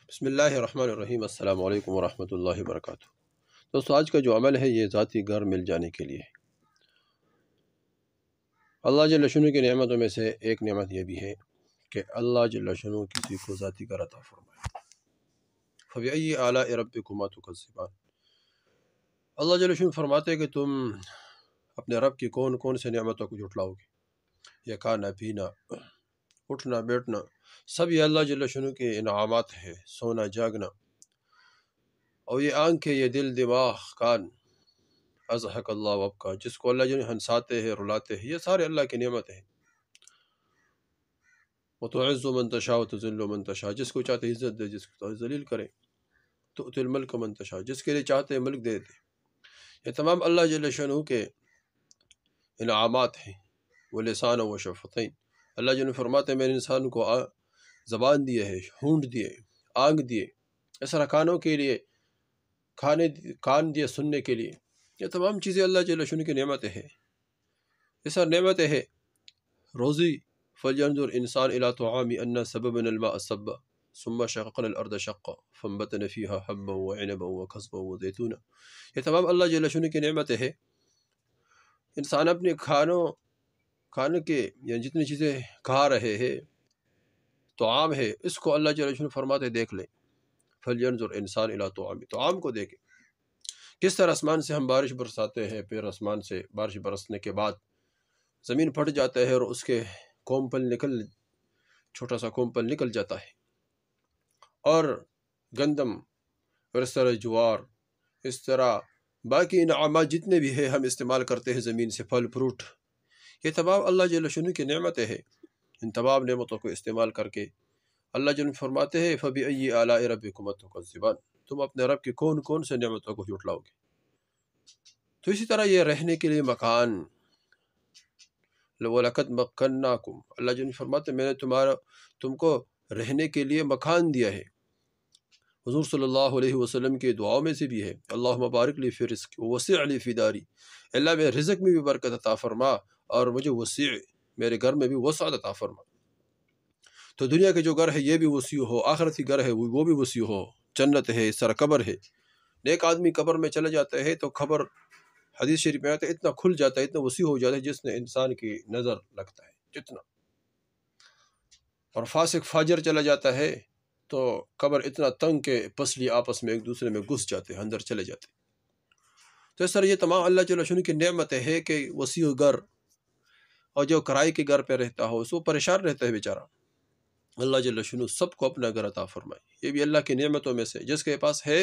بسم اللہ الرحمن الرحیم۔ السلام علیکم ورحمۃ اللہ وبرکاتہ۔ دوستو، آج کا جو عمل ہے یہ ذاتی گھر مل جانے کے لیے ہے۔ اللہ جل شانہ کی نعمتوں میں سے ایک نعمت یہ بھی ہے کہ اللہ جل شانہ کسی کو ذاتی گھر عطا فرمائے۔ فَبِأَيِّ آلَاءِ رَبِّكُمَا تُكَذِّبَانِ۔ اللہ جل شانہ فرماتے ہیں کہ تم اپنے رب کی کون کون سے نعمتوں کو جھٹلاؤ گے۔ یہ کھانا پینا، اٹھنا بیٹھنا، سب یہ اللہ جل شانہ کے انعامات ہے۔ سونا جاگنا، اور یہ آنکھیں، یہ دل، دماغ، کان، اضحک اللہ وابکا، جس کو اللہ جل ہنساتے ہیں، رلاتے ہیں، یہ سارے اللہ کی نعمت ہیں۔ وَتُعِزُّ مَن تَشَاءُ وَتُذِلُّ مَن تَشَاءُ، جس کو چاہتے عزت دے، جس کو چاہتے ذلیل کرے۔ تُؤْتِي الْمُلْکَ مَن تَشَاءُ، جس کے لیے چاہتے ہیں ملک دے دے۔ یہ تمام اللہ جل شانہ کے انعامات ہیں۔ وَلِسَانًا وَشَفَتَيْنِ، اللہ جل فرماتے ہیں میں نے انسان کو زبان دیے ہے، ہونٹ دیے، آنکھ دیے، اس طرح کانوں کے لیے کان دیے سننے کے لیے۔ یہ تمام چیزیں اللہ جل شانہ کی نعمتیں ہیں۔ یہ سر نعمتیں ہیں۔ روزی، فَلْيَنظُرْ الْإِنسَانُ إِلَىٰ طَعَامِهِ أَنَّا صَبَبْنَا الْمَاءَ صَبًّا ثُمَّ شَقَقْنَا الْأَرْضَ شَقًّا فَأَنبَتْنَا فِيهَا حَبًّا وَعِنَبًا وَقَضْبًا وَزَيْتُونًا۔ یہ تمام اللہ جل شانہ کی نعمتیں ہیں۔ انسان اپنے کھانے کے یعنی جتنی چیزیں کھا رہے ہیں، طعام ہے، اس کو اللہ جل شانہ فرماتے دیکھ لیں۔ فَلْيَنظُرْ الْإِنسَانُ إِلَىٰ طَعَامِهِ، طعام کو دیکھیں۔ کس طرح آسمان سے ہم بارش برساتے ہیں، پھر آسمان سے بارش برسنے کے بعد زمین پھٹ جاتا ہے اور اس کے چھوٹا سا کومپل نکل جاتا ہے، اور گندم، اور اس طرح جوار، اس طرح باقی انعامات جتنے بھی ہیں ہم استعمال کرتے ہیں زمین سے، پھل فروٹ، یہ تمام اللہ جل شانہ کی نعمتیں ہیں۔ ان تمام نعمتوں کو استعمال کر کے اللہ جل فرماتے ہیں فَبِأَيِّ آلَاءِ رَبِّكُمَا تُكَذِّبَانِ، تم اپنے رب کی کون کون سے نعمتوں کو جھٹلاؤ گے۔ تو اسی طرح یہ رہنے کے لیے مکان، وَلَقَدْ مَكَّنَّاكُمْ، اللہ جل فرماتے ہیں میں نے تم کو رہنے کے لیے مکان دیا ہے۔ حضور صلی اللہ علیہ وسلم کی دعاؤں میں سے بھی ہے، اللہم بارک لی فی رزقی ووسع لی فی داری، اللہ میرے رزق میں بھی برکت عطا فرما اور مجھے وسیع، میرے گھر میں بھی وسعت عطا فرما۔ تو دنیا کے جو گھر ہے یہ بھی وسیع ہو، آخرت کی گھر ہے وہ بھی وسیع ہو، جنت ہے، اس طرح قبر ہے۔ نیک آدمی قبر میں چلا جاتا ہے تو قبر، حدیث شریف میں آتا ہے، اتنا کھل جاتا ہے، اتنا وسیع ہو جاتا ہے جس نے انسان کی نظر لگتا ہے جتنا۔ اور فاسق فاجر چلا جاتا ہے تو قبر اتنا تنگ کہ پسلی آپس میں ایک دوسرے میں گھس جاتے ہیں، اندر چلے جاتے ہیں۔ تو اس طرح یہ تمام اللہ جل شانہ کی نعمتیں ہے کہ وسیع گھر، اور جو کرائے کے گھر پہ رہتا ہو اس کو پریشان رہتا ہے بیچارہ، اللہ جل شانہ سب کو اپنا گھر عطا فرمائے۔ یہ بھی اللہ کی نعمتوں میں سے، جس کے پاس ہے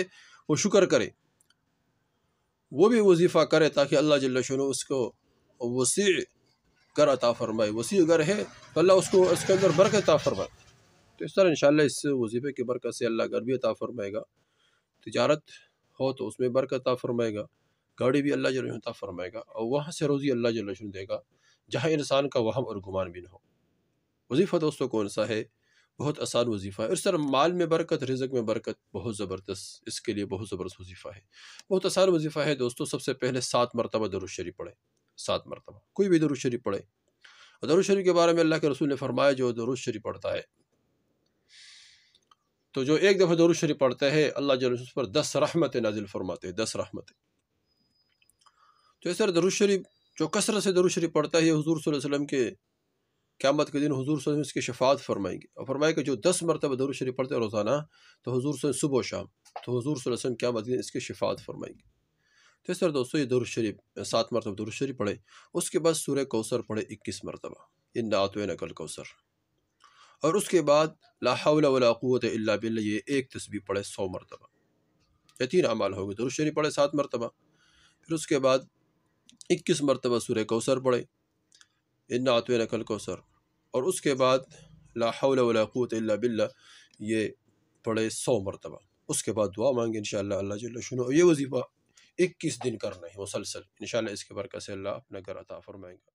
وہ شکر کرے، وہ بھی وظیفہ کرے تاکہ اللہ جل شانہ اس کو وسیع گھر عطا فرمائے۔ وسیع گھر ہے تو اللہ اس کو اس کے اندر برکت عطا فرمائے۔ تو اس طرح انشاءاللہ اس وظیفے کی برکت سے اللہ گھر بھی عطا فرمائے گا، تجارت ہو تو اس میں برکت عطا فرمائے گا، گاڑی بھی اللہ جل شانہ عطا فرمائے گا، اور وہاں سے روزی اللہ جل شانہ دے گا جہاں انسان کا وہم اور گمان بھی نہ ہو۔ وظیفہ دوستوں کون سا ہے؟ بہت آسان وظیفہ ہے۔ اس طرح مال میں برکت، رزق میں برکت، بہت زبردست، اس کے لیے بہت زبردست وظیفہ ہے، بہت آسان وظیفہ ہے دوستو۔ سب سے پہلے 7 مرتبہ درود شریف پڑھے، 7 مرتبہ کوئی بھی درود شریف پڑھے۔ اور درود شریف کے بارے میں اللہ کے رسول نے فرمایا جو درود شریف پڑھتا ہے تو جو ایک دفعہ درود شریف پڑھتا ہے اللہ جل اس پر 10 رحمتیں نازل فرماتے ہیں، 10 رحمتیں۔ تو اس طرح درود شریف جو کثرت سے درود شریف پڑھتا ہے، حضور صلی اللہ علیہ وسلم کے قیامت کے دن حضور صلی اللہ علیہ وسلم اس کی شفاعت فرمائیں گے، اور فرمائے کہ جو 10 مرتبہ درود شریف پڑھتے ہیں روزانہ، تو حضور صلی اللہ علیہ وسلم صبح و شام، تو حضور صلی اللہ علیہ وسلم قیامت کے دن اس کی شفاعت فرمائیں گے۔ تو اس طرح دوستو یہ درود شریف 7 مرتبہ درود شریف پڑھے۔ اس کے بعد سورہ کوثر پڑھے 21 مرتبہ، اِنَّا أَعْطَيْنَاكَ الْكَوْثَرَ، اور اس کے بعد لا حول ولا قوت الا باللہ، یہ ایک تسبیح پڑھے 100 مرتبہ۔ یہ 3 اعمال ہو گئے، درود شریف پڑھے 7 مرتبہ، پھر اس کے بعد 21 مرتبہ سورہ کوثر پڑھے، اِنَّا أَعْطَيْنَاكَ الْكَوْثَرَ، اور اس کے بعد لا حول ولا قوت الا باللہ یہ پڑھے 100 مرتبہ۔ اس کے بعد دعا مانگے انشاءاللہ اللہ جل شانہ، اور یہ وظیفہ 21 دن کرنا ہے مسلسل، انشاءاللہ اس کے برکت سے اللہ اپنا گھر عطا فرمائے گا۔